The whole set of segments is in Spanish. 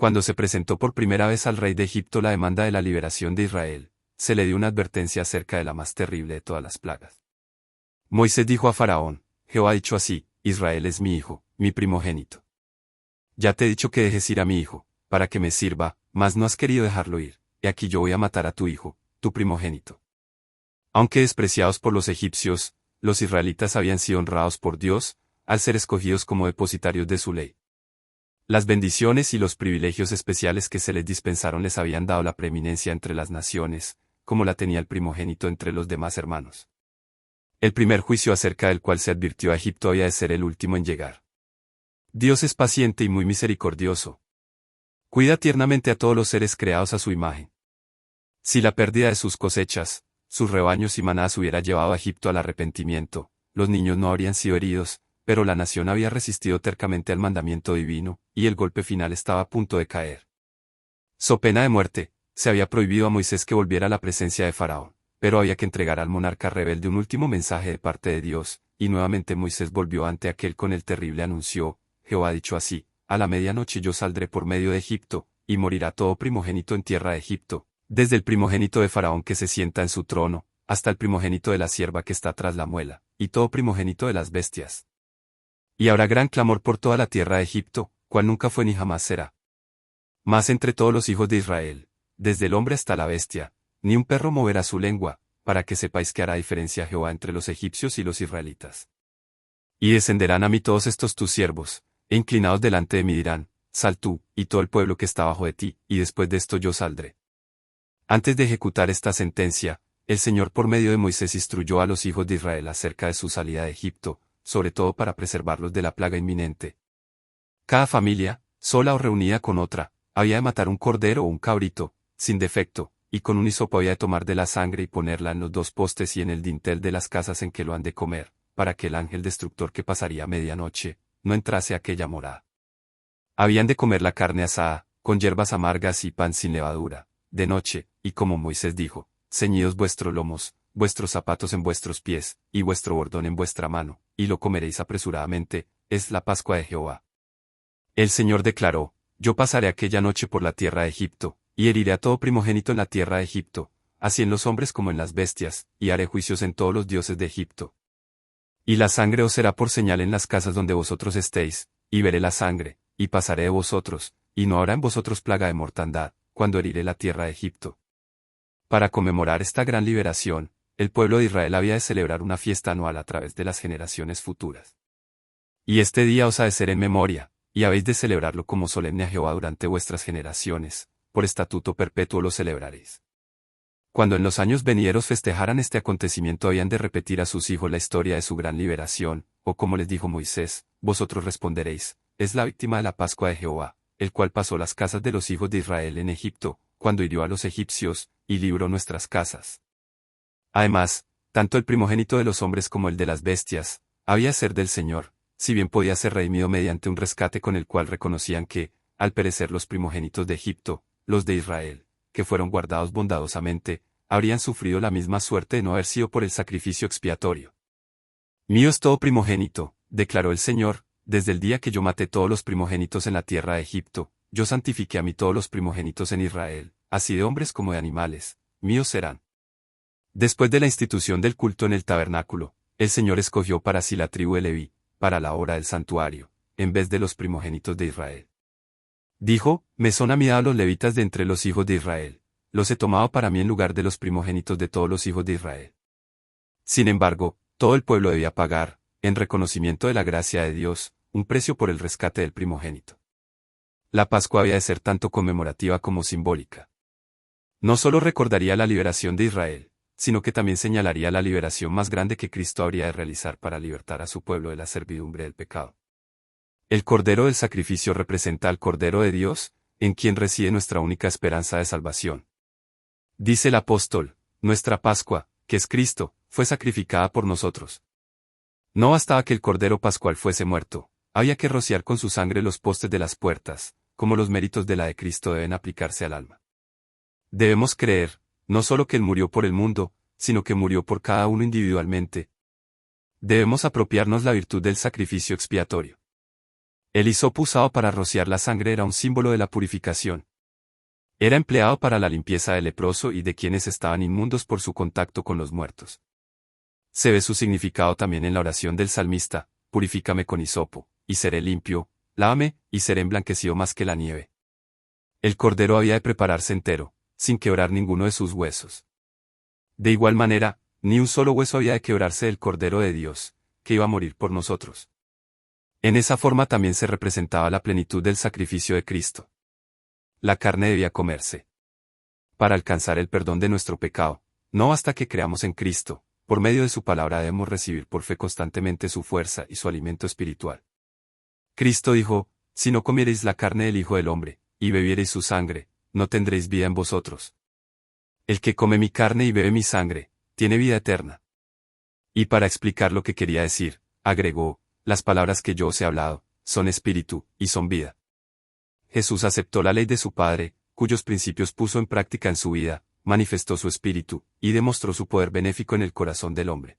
Cuando se presentó por primera vez al rey de Egipto la demanda de la liberación de Israel, se le dio una advertencia acerca de la más terrible de todas las plagas. Moisés dijo a Faraón: Jehová ha dicho así, Israel es mi hijo, mi primogénito. Ya te he dicho que dejes ir a mi hijo, para que me sirva, mas no has querido dejarlo ir, y aquí yo voy a matar a tu hijo, tu primogénito. Aunque despreciados por los egipcios, los israelitas habían sido honrados por Dios, al ser escogidos como depositarios de su ley. Las bendiciones y los privilegios especiales que se les dispensaron les habían dado la preeminencia entre las naciones, como la tenía el primogénito entre los demás hermanos. El primer juicio acerca del cual se advirtió a Egipto había de ser el último en llegar. Dios es paciente y muy misericordioso. Cuida tiernamente a todos los seres creados a su imagen. Si la pérdida de sus cosechas, sus rebaños y manadas hubiera llevado a Egipto al arrepentimiento, los niños no habrían sido heridos, pero la nación había resistido tercamente al mandamiento divino, y el golpe final estaba a punto de caer. So pena de muerte, se había prohibido a Moisés que volviera a la presencia de Faraón, pero había que entregar al monarca rebelde un último mensaje de parte de Dios, y nuevamente Moisés volvió ante aquel con el terrible anuncio: Jehová ha dicho así, a la medianoche yo saldré por medio de Egipto, y morirá todo primogénito en tierra de Egipto, desde el primogénito de Faraón que se sienta en su trono, hasta el primogénito de la sierva que está tras la muela, y todo primogénito de las bestias. Y habrá gran clamor por toda la tierra de Egipto, cual nunca fue ni jamás será. Mas entre todos los hijos de Israel, desde el hombre hasta la bestia, ni un perro moverá su lengua, para que sepáis que hará diferencia Jehová entre los egipcios y los israelitas. Y descenderán a mí todos estos tus siervos, e inclinados delante de mí dirán: Sal tú, y todo el pueblo que está bajo de ti, y después de esto yo saldré. Antes de ejecutar esta sentencia, el Señor por medio de Moisés instruyó a los hijos de Israel acerca de su salida de Egipto, sobre todo para preservarlos de la plaga inminente. Cada familia, sola o reunida con otra, había de matar un cordero o un cabrito, sin defecto, y con un hisopo había de tomar de la sangre y ponerla en los dos postes y en el dintel de las casas en que lo han de comer, para que el ángel destructor que pasaría a medianoche, no entrase a aquella morada. Habían de comer la carne asada, con hierbas amargas y pan sin levadura, de noche, y como Moisés dijo: ceñidos vuestros lomos, vuestros zapatos en vuestros pies, y vuestro bordón en vuestra mano, y lo comeréis apresuradamente, es la Pascua de Jehová. El Señor declaró: yo pasaré aquella noche por la tierra de Egipto, y heriré a todo primogénito en la tierra de Egipto, así en los hombres como en las bestias, y haré juicios en todos los dioses de Egipto. Y la sangre os será por señal en las casas donde vosotros estéis, y veré la sangre, y pasaré de vosotros, y no habrá en vosotros plaga de mortandad, cuando heriré la tierra de Egipto. Para conmemorar esta gran liberación, el pueblo de Israel había de celebrar una fiesta anual a través de las generaciones futuras. Y este día os ha de ser en memoria, y habéis de celebrarlo como solemne a Jehová durante vuestras generaciones, por estatuto perpetuo lo celebraréis. Cuando en los años venideros festejaran este acontecimiento habían de repetir a sus hijos la historia de su gran liberación, o como les dijo Moisés, vosotros responderéis: es la víctima de la Pascua de Jehová, el cual pasó las casas de los hijos de Israel en Egipto, cuando hirió a los egipcios, y libró nuestras casas. Además, tanto el primogénito de los hombres como el de las bestias, había de ser del Señor, si bien podía ser redimido mediante un rescate con el cual reconocían que, al perecer los primogénitos de Egipto, los de Israel, que fueron guardados bondadosamente, habrían sufrido la misma suerte de no haber sido por el sacrificio expiatorio. Mío es todo primogénito, declaró el Señor, desde el día que yo maté todos los primogénitos en la tierra de Egipto, yo santifiqué a mí todos los primogénitos en Israel, así de hombres como de animales, míos serán. Después de la institución del culto en el tabernáculo, el Señor escogió para sí la tribu de Leví, para la obra del santuario, en vez de los primogénitos de Israel. Dijo: me son a mí dados los levitas de entre los hijos de Israel, los he tomado para mí en lugar de los primogénitos de todos los hijos de Israel. Sin embargo, todo el pueblo debía pagar, en reconocimiento de la gracia de Dios, un precio por el rescate del primogénito. La Pascua había de ser tanto conmemorativa como simbólica. No solo recordaría la liberación de Israel, sino que también señalaría la liberación más grande que Cristo habría de realizar para libertar a su pueblo de la servidumbre del pecado. El Cordero del Sacrificio representa al Cordero de Dios, en quien reside nuestra única esperanza de salvación. Dice el apóstol: nuestra Pascua, que es Cristo, fue sacrificada por nosotros. No bastaba que el Cordero Pascual fuese muerto, había que rociar con su sangre los postes de las puertas, como los méritos de la de Cristo deben aplicarse al alma. Debemos creer, no solo que Él murió por el mundo, sino que murió por cada uno individualmente. Debemos apropiarnos la virtud del sacrificio expiatorio. El hisopo usado para rociar la sangre era un símbolo de la purificación. Era empleado para la limpieza del leproso y de quienes estaban inmundos por su contacto con los muertos. Se ve su significado también en la oración del salmista: purifícame con hisopo, y seré limpio, lávame, y seré emblanquecido más que la nieve. El cordero había de prepararse entero, sin quebrar ninguno de sus huesos. De igual manera, ni un solo hueso había de quebrarse del Cordero de Dios, que iba a morir por nosotros. En esa forma también se representaba la plenitud del sacrificio de Cristo. La carne debía comerse. Para alcanzar el perdón de nuestro pecado, no basta que creamos en Cristo, por medio de su palabra debemos recibir por fe constantemente su fuerza y su alimento espiritual. Cristo dijo: si no comiereis la carne del Hijo del Hombre, y bebiereis su sangre, no tendréis vida en vosotros. El que come mi carne y bebe mi sangre, tiene vida eterna. Y para explicar lo que quería decir, agregó: las palabras que yo os he hablado, son espíritu, y son vida. Jesús aceptó la ley de su Padre, cuyos principios puso en práctica en su vida, manifestó su espíritu, y demostró su poder benéfico en el corazón del hombre.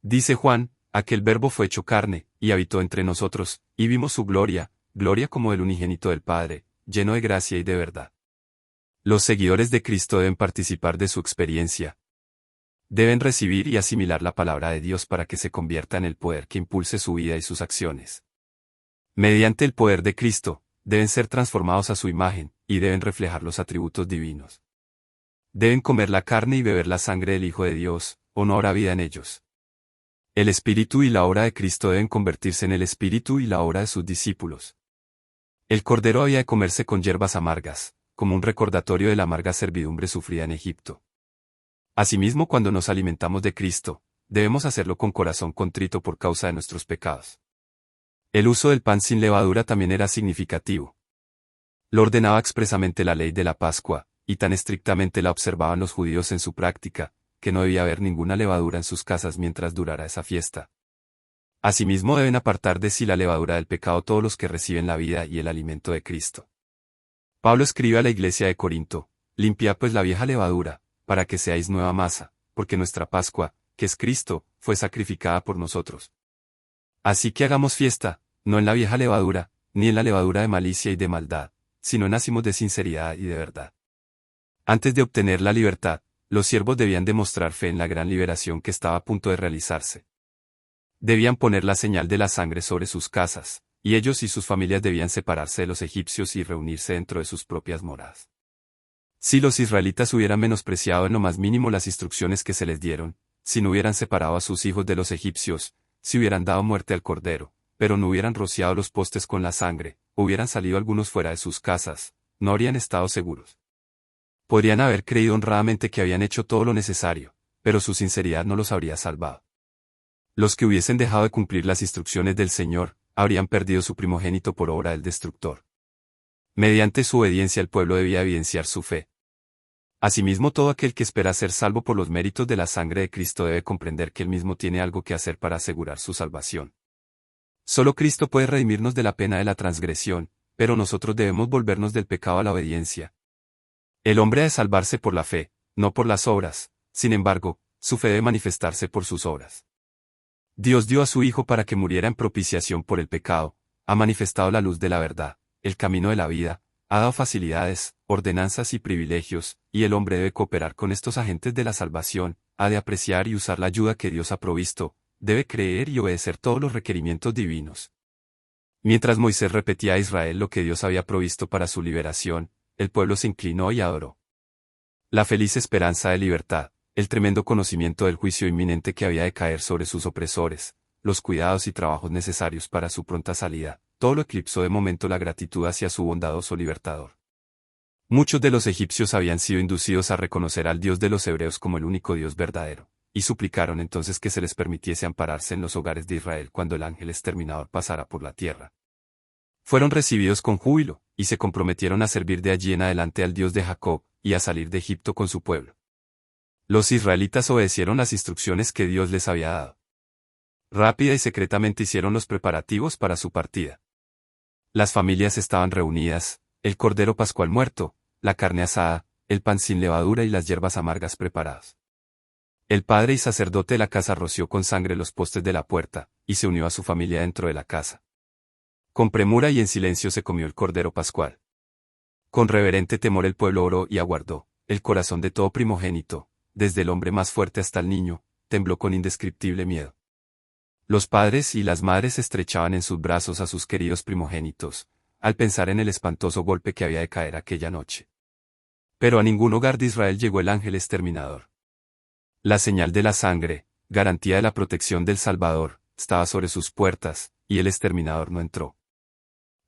Dice Juan: aquel Verbo fue hecho carne, y habitó entre nosotros, y vimos su gloria, gloria como del unigénito del Padre, lleno de gracia y de verdad. Los seguidores de Cristo deben participar de su experiencia. Deben recibir y asimilar la palabra de Dios para que se convierta en el poder que impulse su vida y sus acciones. Mediante el poder de Cristo, deben ser transformados a su imagen, y deben reflejar los atributos divinos. Deben comer la carne y beber la sangre del Hijo de Dios, o no habrá vida en ellos. El espíritu y la obra de Cristo deben convertirse en el espíritu y la obra de sus discípulos. El cordero había de comerse con hierbas amargas, como un recordatorio de la amarga servidumbre sufrida en Egipto. Asimismo, cuando nos alimentamos de Cristo, debemos hacerlo con corazón contrito por causa de nuestros pecados. El uso del pan sin levadura también era significativo. Lo ordenaba expresamente la ley de la Pascua, y tan estrictamente la observaban los judíos en su práctica, que no debía haber ninguna levadura en sus casas mientras durara esa fiesta. Asimismo, deben apartar de sí la levadura del pecado todos los que reciben la vida y el alimento de Cristo. Pablo escribe a la iglesia de Corinto: limpiad pues la vieja levadura, para que seáis nueva masa, porque nuestra Pascua, que es Cristo, fue sacrificada por nosotros. Así que hagamos fiesta, no en la vieja levadura, ni en la levadura de malicia y de maldad, sino en hacimos de sinceridad y de verdad. Antes de obtener la libertad, los siervos debían demostrar fe en la gran liberación que estaba a punto de realizarse. Debían poner la señal de la sangre sobre sus casas, y ellos y sus familias debían separarse de los egipcios y reunirse dentro de sus propias moradas. Si los israelitas hubieran menospreciado en lo más mínimo las instrucciones que se les dieron, si no hubieran separado a sus hijos de los egipcios, si hubieran dado muerte al cordero, pero no hubieran rociado los postes con la sangre, hubieran salido algunos fuera de sus casas, no habrían estado seguros. Podrían haber creído honradamente que habían hecho todo lo necesario, pero su sinceridad no los habría salvado. Los que hubiesen dejado de cumplir las instrucciones del Señor, habrían perdido su primogénito por obra del destructor. Mediante su obediencia el pueblo debía evidenciar su fe. Asimismo, todo aquel que espera ser salvo por los méritos de la sangre de Cristo debe comprender que él mismo tiene algo que hacer para asegurar su salvación. Solo Cristo puede redimirnos de la pena de la transgresión, pero nosotros debemos volvernos del pecado a la obediencia. El hombre ha de salvarse por la fe, no por las obras, sin embargo, su fe debe manifestarse por sus obras. Dios dio a su Hijo para que muriera en propiciación por el pecado, ha manifestado la luz de la verdad, el camino de la vida, ha dado facilidades, ordenanzas y privilegios, y el hombre debe cooperar con estos agentes de la salvación, ha de apreciar y usar la ayuda que Dios ha provisto, debe creer y obedecer todos los requerimientos divinos. Mientras Moisés repetía a Israel lo que Dios había provisto para su liberación, el pueblo se inclinó y adoró. La feliz esperanza de libertad, el tremendo conocimiento del juicio inminente que había de caer sobre sus opresores, los cuidados y trabajos necesarios para su pronta salida, todo lo eclipsó de momento la gratitud hacia su bondadoso libertador. Muchos de los egipcios habían sido inducidos a reconocer al Dios de los hebreos como el único Dios verdadero, y suplicaron entonces que se les permitiese ampararse en los hogares de Israel cuando el ángel exterminador pasara por la tierra. Fueron recibidos con júbilo, y se comprometieron a servir de allí en adelante al Dios de Jacob, y a salir de Egipto con su pueblo. Los israelitas obedecieron las instrucciones que Dios les había dado. Rápida y secretamente hicieron los preparativos para su partida. Las familias estaban reunidas, el cordero pascual muerto, la carne asada, el pan sin levadura y las hierbas amargas preparadas. El padre y sacerdote de la casa roció con sangre los postes de la puerta, y se unió a su familia dentro de la casa. Con premura y en silencio se comió el cordero pascual. Con reverente temor el pueblo oró y aguardó. El corazón de todo primogénito, desde el hombre más fuerte hasta el niño, tembló con indescriptible miedo. Los padres y las madres estrechaban en sus brazos a sus queridos primogénitos, al pensar en el espantoso golpe que había de caer aquella noche. Pero a ningún hogar de Israel llegó el ángel exterminador. La señal de la sangre, garantía de la protección del Salvador, estaba sobre sus puertas, y el exterminador no entró.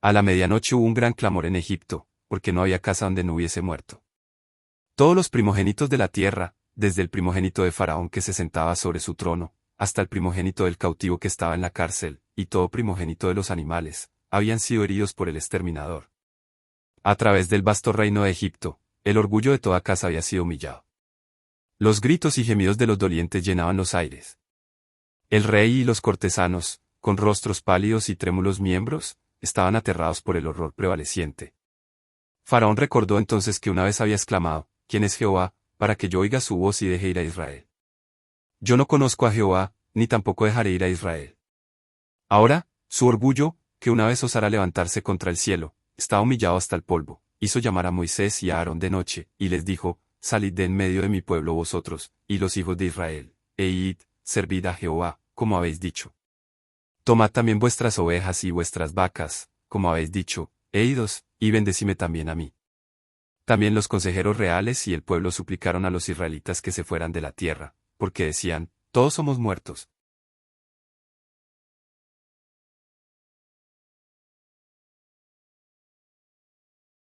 A la medianoche hubo un gran clamor en Egipto, porque no había casa donde no hubiese muerto. Todos los primogénitos de la tierra, desde el primogénito de Faraón que se sentaba sobre su trono, hasta el primogénito del cautivo que estaba en la cárcel, y todo primogénito de los animales, habían sido heridos por el exterminador. A través del vasto reino de Egipto, el orgullo de toda casa había sido humillado. Los gritos y gemidos de los dolientes llenaban los aires. El rey y los cortesanos, con rostros pálidos y trémulos miembros, estaban aterrados por el horror prevaleciente. Faraón recordó entonces que una vez había exclamado, ¿quién es Jehová, para que yo oiga su voz y deje ir a Israel? Yo no conozco a Jehová, ni tampoco dejaré ir a Israel. Ahora, su orgullo, que una vez osara levantarse contra el cielo, estaba humillado hasta el polvo. Hizo llamar a Moisés y a Aarón de noche, y les dijo, salid de en medio de mi pueblo vosotros, y los hijos de Israel, e id, servid a Jehová, como habéis dicho. Tomad también vuestras ovejas y vuestras vacas, como habéis dicho, e idos, y bendecime también a mí. También los consejeros reales y el pueblo suplicaron a los israelitas que se fueran de la tierra, porque decían, todos somos muertos.